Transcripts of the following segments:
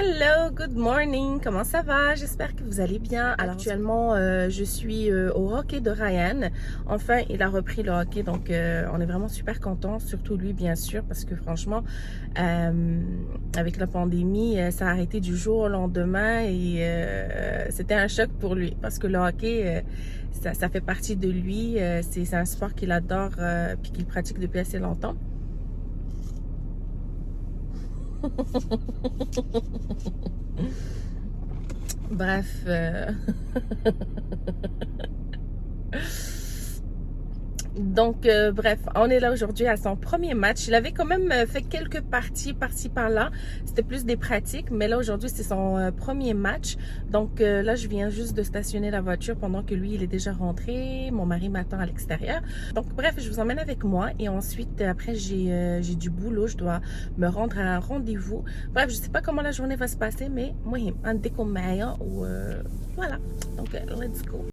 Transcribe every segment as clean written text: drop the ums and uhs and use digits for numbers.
Hello, good morning, comment ça va? J'espère que vous allez bien. Alors actuellement, je suis au hockey de Ryan. Enfin, il a repris le hockey, donc on est vraiment super contents, surtout lui bien sûr, parce que franchement, avec la pandémie, ça a arrêté du jour au lendemain et c'était un choc pour lui, parce que le hockey, ça fait partie de lui, c'est un sport qu'il adore puis qu'il pratique depuis assez longtemps. Bref, donc bref, on est là aujourd'hui à son premier match. Il avait quand même fait quelques parties par-ci par-là. C'était plus des pratiques, mais là aujourd'hui c'est son premier match. Donc là je viens juste de stationner la voiture pendant que lui il est déjà rentré. Mon mari m'attend à l'extérieur. Donc bref, je vous emmène avec moi et ensuite après j'ai du boulot. Je dois me rendre à un rendez-vous. Bref, je sais pas comment la journée va se passer, mais moi un décommère ou voilà. Donc let's go.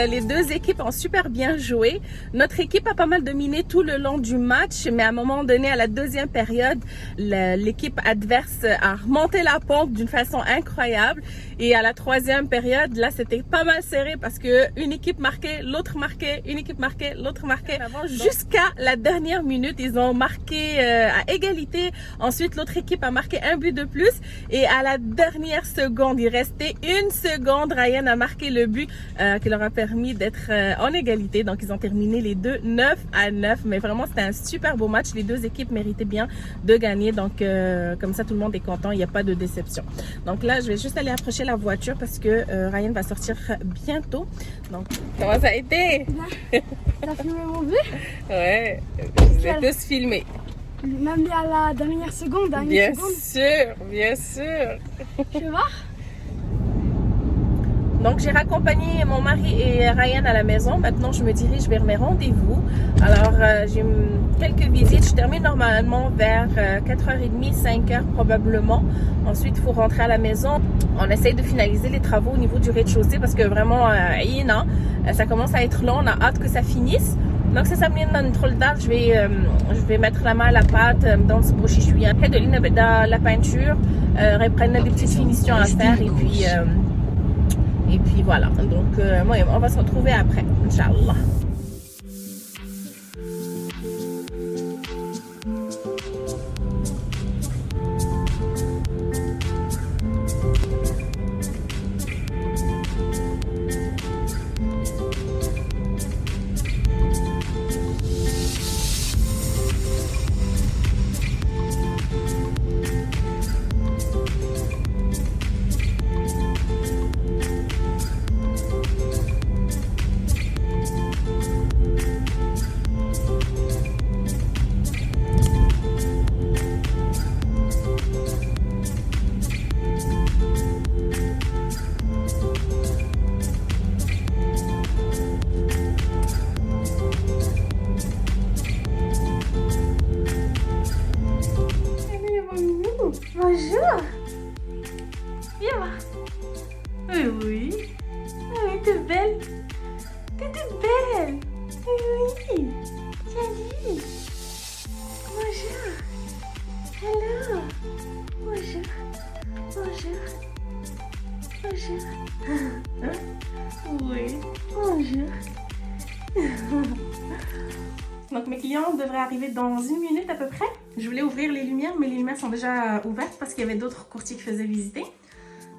Les deux équipes ont super bien joué. Notre équipe a pas mal dominé tout le long du match, mais à un moment donné, à la deuxième période, l'équipe adverse a remonté la pente d'une façon incroyable. Et à la troisième période, là, c'était pas mal serré parce que une équipe marquait, l'autre marquait, une équipe marquait, l'autre marquait. Jusqu'à la dernière minute, ils ont marqué à égalité. Ensuite, l'autre équipe a marqué un but de plus. Et à la dernière seconde, il restait une seconde, Ryan a marqué le but qui leur a permis d'être en égalité. Donc, ils ont terminé les deux 9-9. Mais vraiment, c'était un super beau match. Les deux équipes méritaient bien de gagner. Donc, comme ça, tout le monde est content. Il n'y a pas de déception. Donc là, je vais juste aller approcher la voiture parce que Ryan va sortir bientôt. Donc, comment ça a été? T'as filmé mon but? Ouais, je vous ai tous filmé. Même à la dernière seconde, Bien sûr, bien sûr. Je vais voir. Donc, j'ai raccompagné mon mari et Ryan à la maison. Maintenant, je me dirige vers mes rendez-vous. Alors, j'ai quelques visites. Je termine normalement vers 4h30, 5h probablement. Ensuite, il faut rentrer à la maison. On essaye de finaliser les travaux au niveau du rez-de-chaussée parce que vraiment, ça commence à être long. On a hâte que ça finisse. Donc, ça vient dans trop le date. Je vais mettre la main à la pâte dans ce brochichouïa. Dans la peinture, reprendre des petites finitions à faire et puis voilà, donc on va se retrouver après, Inch'Allah. Oui. Salut. Bonjour. Hello. Bonjour. Bonjour. Bonjour. Oui. Bonjour. Donc mes clients devraient arriver dans 1 minute à peu près. Je voulais ouvrir les lumières, mais les lumières sont déjà ouvertes parce qu'il y avait d'autres courtiers qui faisaient visiter.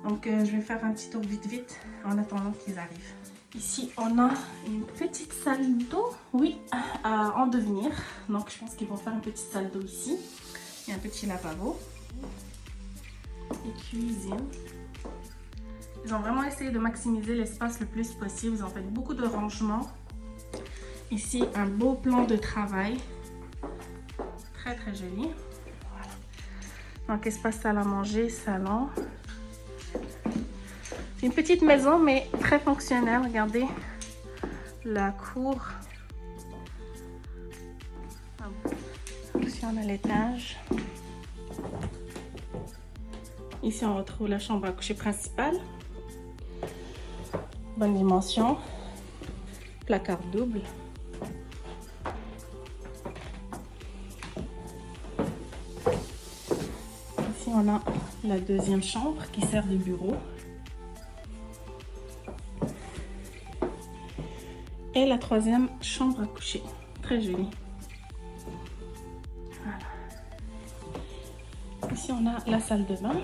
Donc je vais faire un petit tour vite en attendant qu'ils arrivent. Ici on a une petite salle d'eau, oui, en devenir. Donc je pense qu'ils vont faire une petite salle d'eau ici. Il y a un petit lavabo. Et cuisine. Ils ont vraiment essayé de maximiser l'espace le plus possible. Ils ont fait beaucoup de rangements. Ici, un beau plan de travail. Très joli. Voilà. Donc, espace salle à manger, salon. C'est une petite maison, mais très fonctionnelle. Regardez la cour. Ici, on a l'étage. Ici, on retrouve la chambre à coucher principale. Bonne dimension. Placard double. Ici, on a la deuxième chambre qui sert de bureau. Et la troisième chambre à coucher. Très jolie. Voilà. Ici, on a la salle de bain.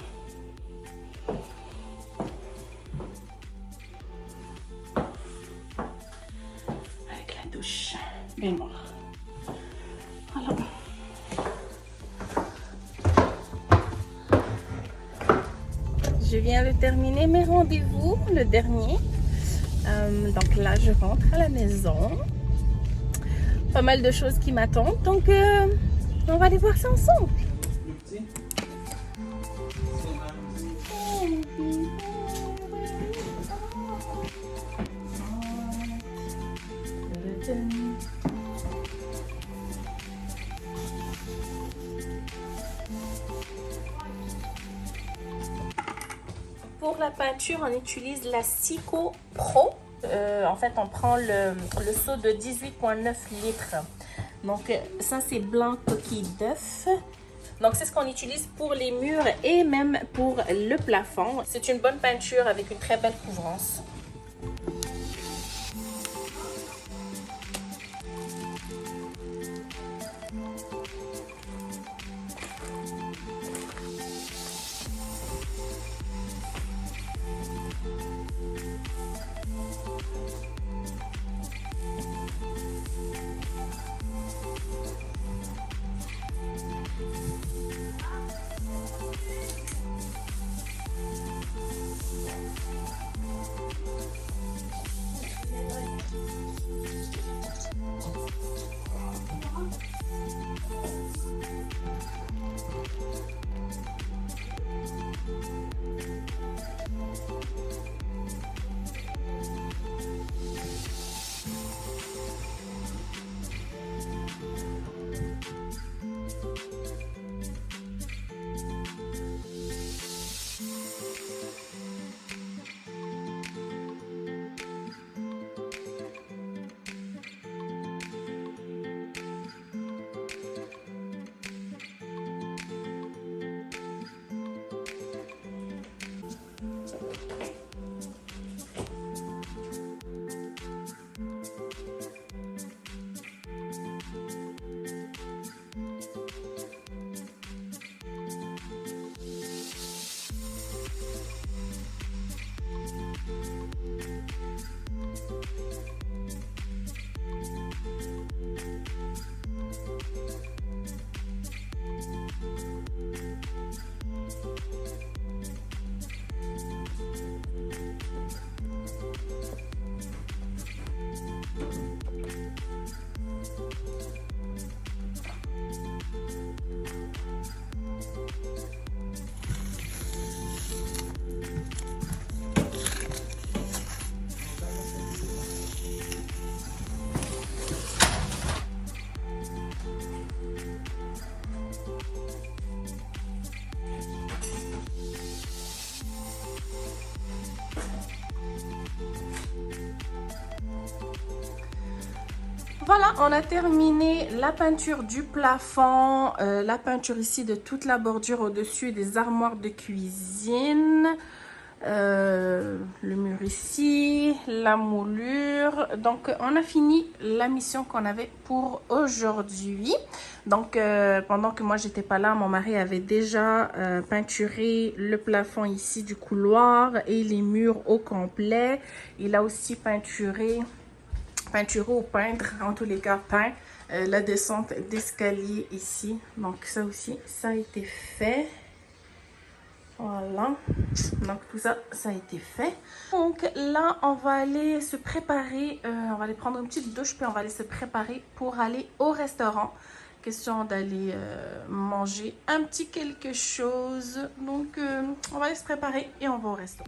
Avec la douche baignoire. Voilà. Je viens de terminer mes rendez-vous, le dernier. Donc là, je rentre à la maison. Pas mal de choses qui m'attendent. Donc, on va aller voir ça ensemble. Pour la peinture, on utilise la Cico Pro. En fait, on prend le seau de 18,9 litres. Donc, ça, c'est blanc coquille d'œuf. Donc, c'est ce qu'on utilise pour les murs et même pour le plafond. C'est une bonne peinture avec une très belle couvrance. Voilà, on a terminé la peinture du plafond, la peinture ici de toute la bordure au-dessus des armoires de cuisine, le mur ici, la moulure. Donc, on a fini la mission qu'on avait pour aujourd'hui. Donc, pendant que moi, j'étais pas là, mon mari avait déjà peinturé le plafond ici du couloir et les murs au complet. Il a aussi peinturé ou peindre, en tous les cas peint, la descente d'escalier ici. Donc ça aussi, ça a été fait. Voilà. Donc tout ça, ça a été fait. Donc là, on va aller se préparer. On va aller prendre une petite douche, puis on va aller se préparer pour aller au restaurant. Question d'aller manger un petit quelque chose. Donc on va aller se préparer et on va au resto.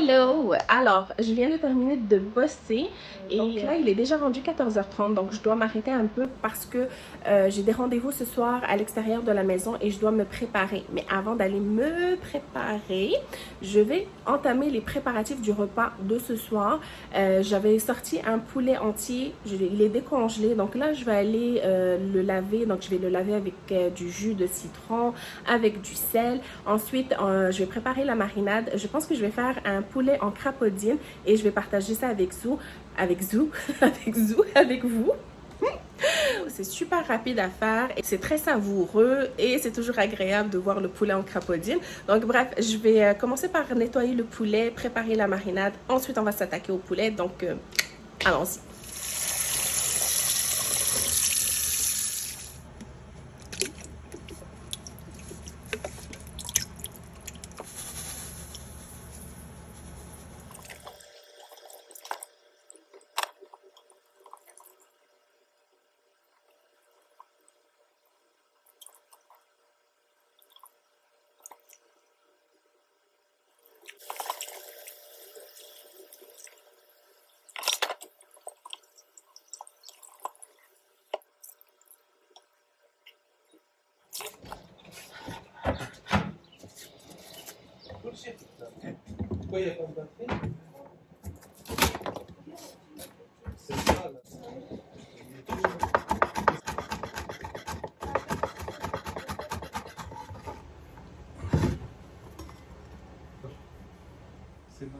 Hello! Alors, je viens de terminer de bosser et là, il est déjà rendu 14h30, donc je dois m'arrêter un peu parce que j'ai des rendez-vous ce soir à l'extérieur de la maison et je dois me préparer. Mais avant d'aller me préparer, je vais entamer les préparatifs du repas de ce soir. J'avais sorti un poulet entier, il est décongelé, donc là, je vais aller le laver. Donc, je vais le laver avec du jus de citron, avec du sel. Ensuite, je vais préparer la marinade. Je pense que je vais faire un poulet en crapaudine et je vais partager ça avec vous. C'est super rapide à faire et c'est très savoureux et c'est toujours agréable de voir le poulet en crapaudine. Donc bref, je vais commencer par nettoyer le poulet, préparer la marinade. Ensuite, on va s'attaquer au poulet. Donc, allons-y. Pourquoi il n'y a pas de batterie? C'est ça là. C'est bon.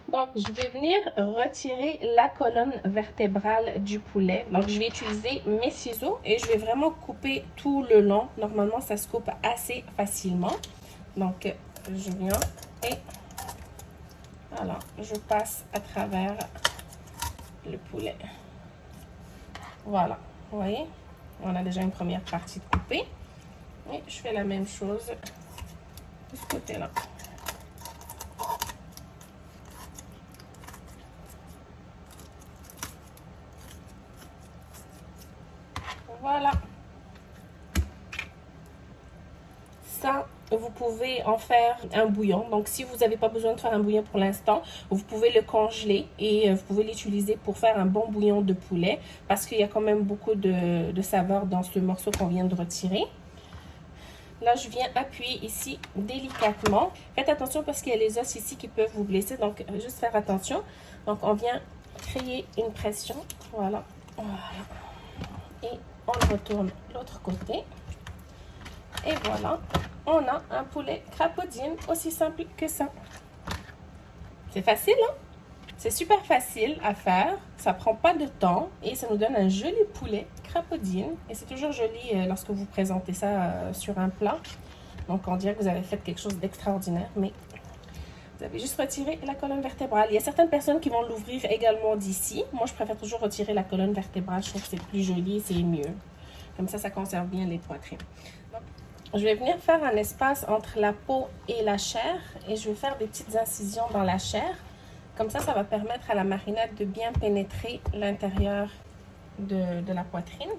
Donc, je vais venir retirer la colonne vertébrale du poulet. Donc, je vais utiliser mes ciseaux et je vais vraiment couper tout le long. Normalement, ça se coupe assez facilement. Donc, je viens et voilà, je passe à travers le poulet. Voilà, vous voyez, on a déjà une première partie de coupée. Et je fais la même chose de ce côté-là. Voilà. Ça, vous pouvez en faire un bouillon. Donc, si vous n'avez pas besoin de faire un bouillon pour l'instant, vous pouvez le congeler et vous pouvez l'utiliser pour faire un bon bouillon de poulet parce qu'il y a quand même beaucoup de saveur dans ce morceau qu'on vient de retirer. Là, je viens appuyer ici délicatement. Faites attention parce qu'il y a les os ici qui peuvent vous blesser. Donc, juste faire attention. Donc, on vient créer une pression. Voilà. Voilà. Et on retourne l'autre côté. Et voilà, on a un poulet crapaudine, aussi simple que ça. C'est facile, hein? C'est super facile à faire, ça prend pas de temps et ça nous donne un joli poulet crapaudine. Et c'est toujours joli lorsque vous présentez ça sur un plat. Donc on dirait que vous avez fait quelque chose d'extraordinaire, mais vous avez juste retiré la colonne vertébrale. Il y a certaines personnes qui vont l'ouvrir également d'ici. Moi, je préfère toujours retirer la colonne vertébrale. Je trouve que c'est plus joli, c'est mieux. Comme ça conserve bien les poitrines. Donc, je vais venir faire un espace entre la peau et la chair. Et je vais faire des petites incisions dans la chair. Comme ça va permettre à la marinade de bien pénétrer l'intérieur de la poitrine.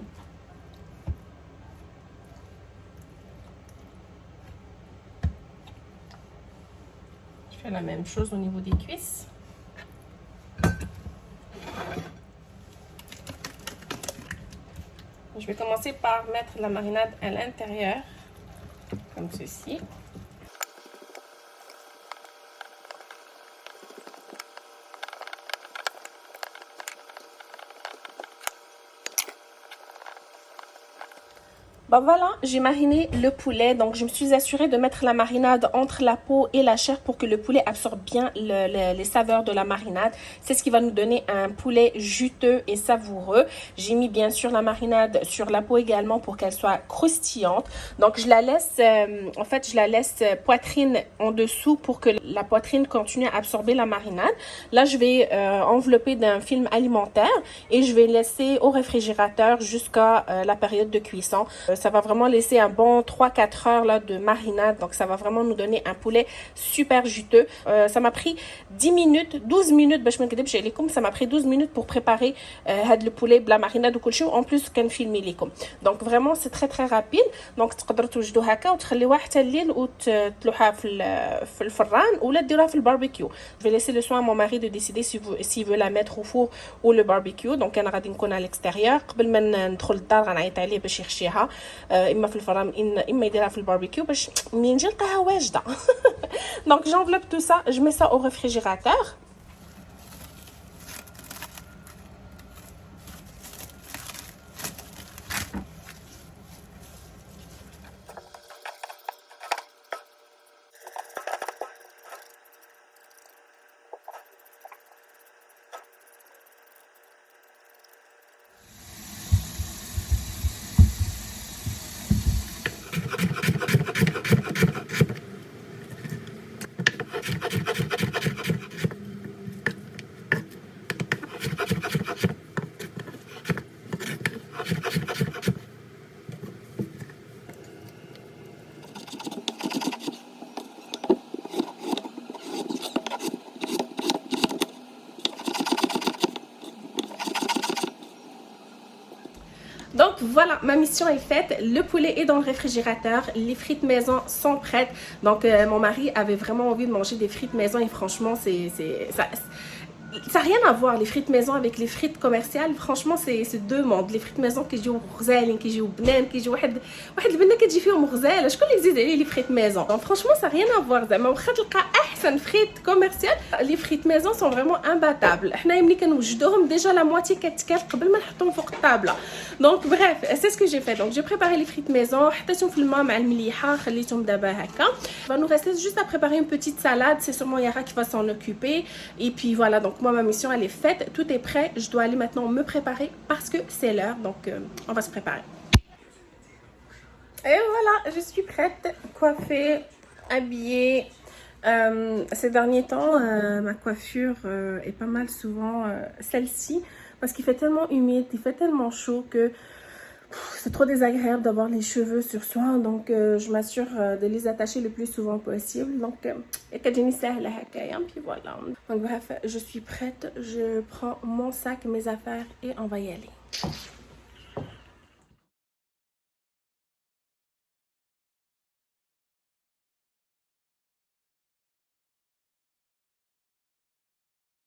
Je fais la même chose au niveau des cuisses. Je vais commencer par mettre la marinade à l'intérieur, comme ceci. Bon voilà, j'ai mariné le poulet, donc je me suis assurée de mettre la marinade entre la peau et la chair pour que le poulet absorbe bien les saveurs de la marinade. C'est ce qui va nous donner un poulet juteux et savoureux. J'ai mis bien sûr la marinade sur la peau également pour qu'elle soit croustillante. Donc je la laisse, en fait je la laisse poitrine en dessous pour que la poitrine continue à absorber la marinade. Là je vais envelopper d'un film alimentaire et je vais laisser au réfrigérateur jusqu'à la période de cuisson. Ça va vraiment laisser un bon 3-4 heures là, de marinade. Donc, ça va vraiment nous donner un poulet super juteux. Ça m'a pris 10 minutes, 12 minutes. Ça m'a pris 12 minutes pour préparer le poulet, la marinade ou en plus qu'un film. Donc, vraiment, c'est très, très rapide. Donc, تقدروا توجدوا هكا وتخليوها حتى الليل وتلوحها في الفران ولا ديروها في الباربيكيو. Je vais laisser le soin à mon mari de décider s'il veut la mettre au four ou le barbecue. Donc, أنا غادي نكون à l'extérieur. قبل ما ندخل الدار غنعيط عليه باش يخشيها. اما في الفران اما يديرها في الباربيكيو باش منين نجي نلقاها واجده. Donc j'enveloppe tout ça, je mets ça au réfrigérateur. Donc voilà, ma mission est faite. Le poulet est dans le réfrigérateur. Les frites maison sont prêtes. Donc mon mari avait vraiment envie de manger des frites maison et franchement, ça n'a rien à voir les frites maison avec les frites commerciales. Franchement, c'est deux mondes. Les frites maison qui jouent غزالين qui jouent بنان qui jouent واحد البنه كتجي فيهم غزاله. شكون اللي يزيد عليه les frites maison. Donc franchement, ça n'a rien à voir. زعما واخا تلقى احسن frites commerciales, les frites maison sont vraiment imbattables. حنا ملي كنوجدوهم déjà la moitié كتكال قبل ما نحطهم فوق الطابله. Donc bref, c'est ce que j'ai fait. Donc j'ai préparé les frites maison, حطيتهم في الماء مع المليحه, خليتهم دابا هكا. Il va nous rester juste à préparer une petite salade. C'est sûrement Yara qui va s'en occuper. Et puis voilà, donc moi ma mission elle est faite, tout est prêt. Je dois aller maintenant me préparer parce que c'est l'heure. Donc on va se préparer. Et voilà, je suis prête, coiffée, habillée. Ces derniers temps, ma coiffure est pas mal souvent celle-ci parce qu'il fait tellement humide, il fait tellement chaud que c'est trop désagréable d'avoir les cheveux sur soi. Donc je m'assure de les attacher le plus souvent possible. Donc puis voilà. Donc bref, je suis prête, je prends mon sac, mes affaires et on va y aller.